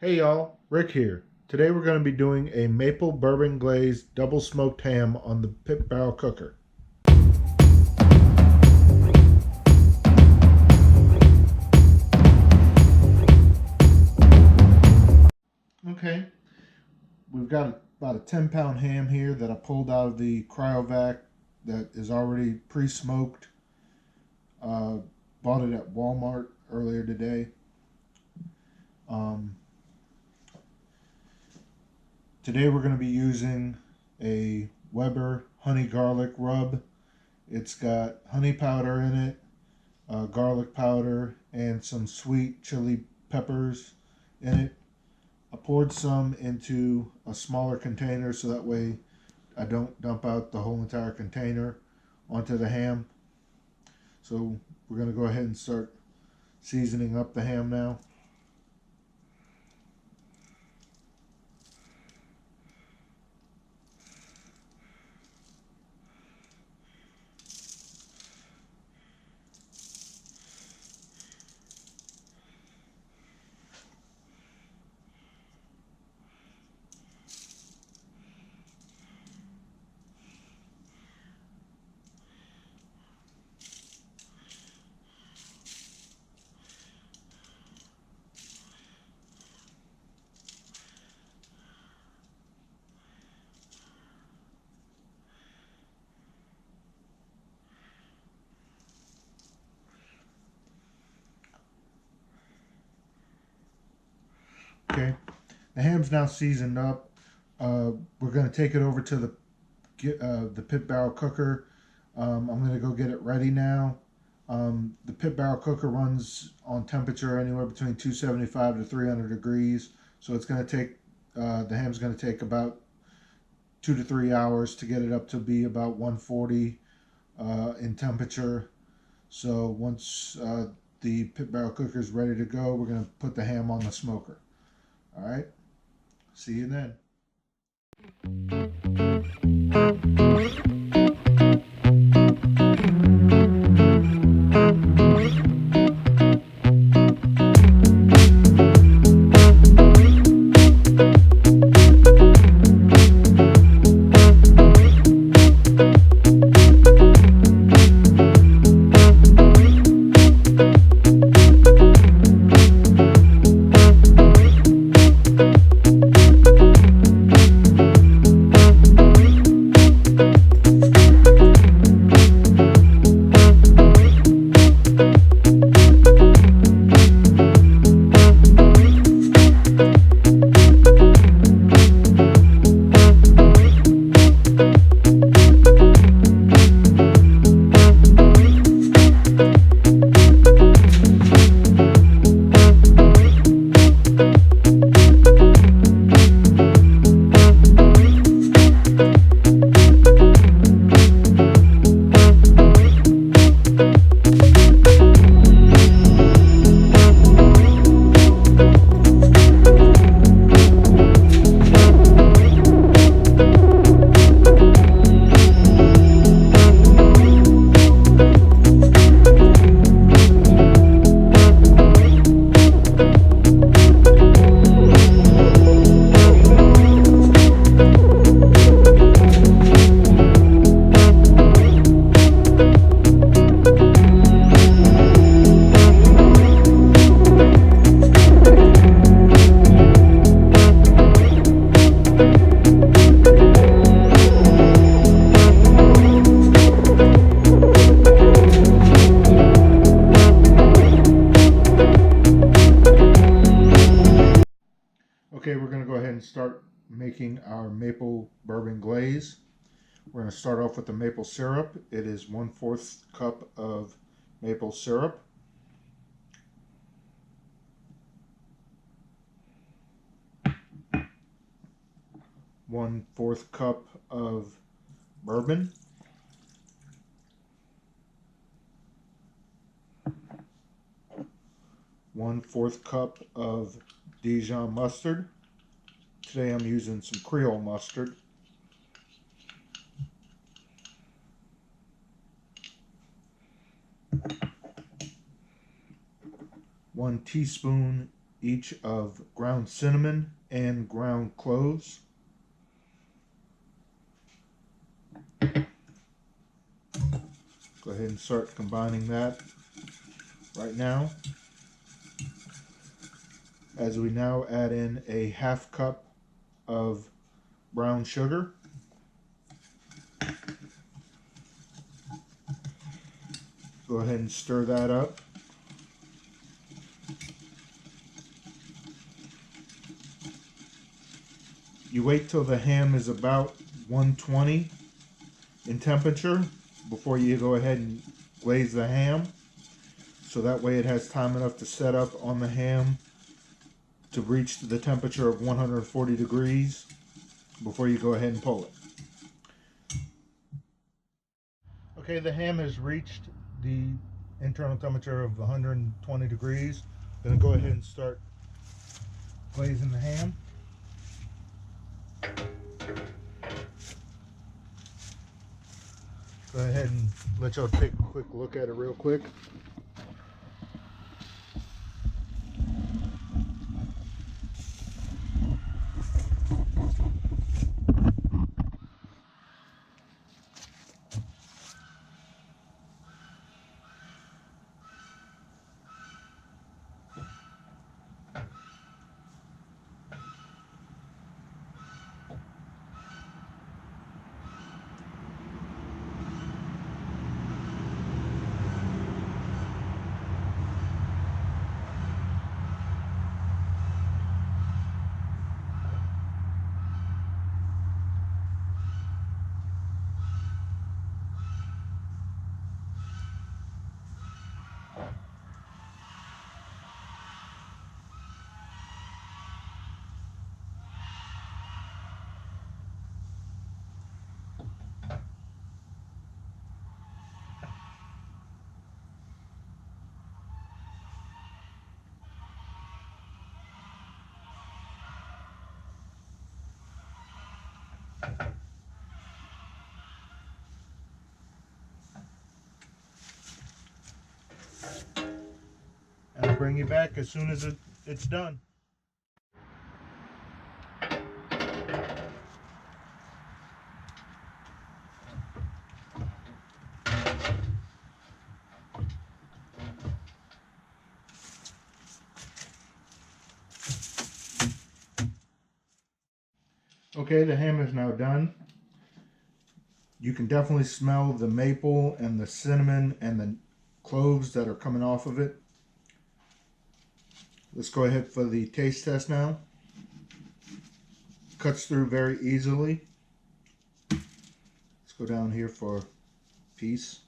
Hey y'all, Rick here. Today we're going to be doing a maple bourbon glazed double smoked ham on the pit barrel cooker. Okay, we've got about a 10-pound ham here that I pulled out of the cryovac that is already pre-smoked. Uh, Bought it at Walmart earlier today. Um, Today we're going to be using a Weber honey garlic rub. It's got honey powder in it, garlic powder, and some sweet chili peppers in it. I poured some into a smaller container so that way I don't dump out the whole entire container onto the ham. So we're going to go ahead and start seasoning up the ham now. Okay, the ham's now seasoned up. We're going to take it over to the pit barrel cooker. I'm going to go get it ready now. The pit barrel cooker runs on temperature anywhere between 275 to 300 degrees. So it's going to take, the ham's going to take about 2 to 3 hours to get it up to be about 140 in temperature. So once the pit barrel cooker is ready to go, we're going to put the ham on the smoker. All right, see you then. Okay, we're going to go ahead and start making our maple bourbon glaze. We're going to start off with the maple syrup. It is 1/4 cup of maple syrup. One-fourth cup of bourbon. One-fourth cup of Dijon mustard. Today I'm using some Creole mustard. 1 teaspoon each of ground cinnamon and ground cloves. Go ahead and start combining that right now. As we now add in a half cup of brown sugar. Go ahead and stir that up. You wait till the ham is about 120 in temperature before you go ahead and glaze the ham. So that way it has time enough to set up on the ham to reach the temperature of 140 degrees before you go ahead and pull it. Okay, the ham has reached the internal temperature of 120 degrees. Then go ahead and start glazing the ham. Go ahead and let y'all take a quick look at it real quick. And I'll bring you back as soon as it's done. Okay, the ham is now done. You can definitely smell the maple and the cinnamon and the cloves that are coming off of it. Let's go ahead for the taste test now. Cuts through very easily. Let's go down here for a piece.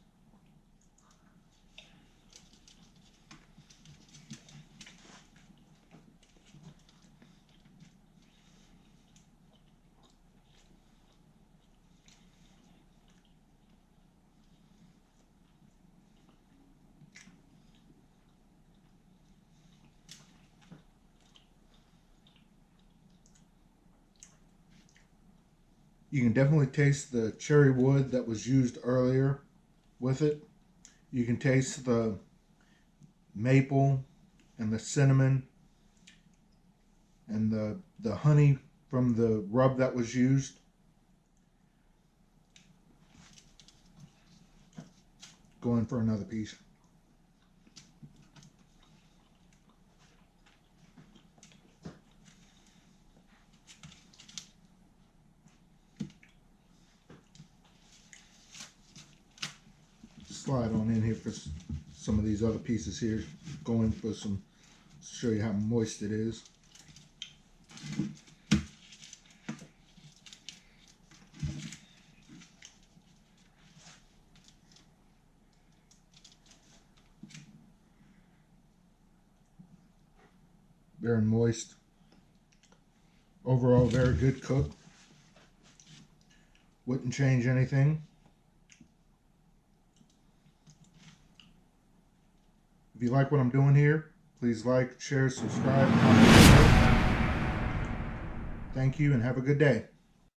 You can definitely taste the cherry wood that was used earlier with it. You can taste the maple and the cinnamon and the honey from the rub that was used. Go in for another piece. Slide on in here for some of these other pieces here. Go in for some, show you how moist it is. Very moist. Overall, very good cook. Wouldn't change anything. If you like what I'm doing here, please like, share, subscribe, comment. Thank you and have a good day.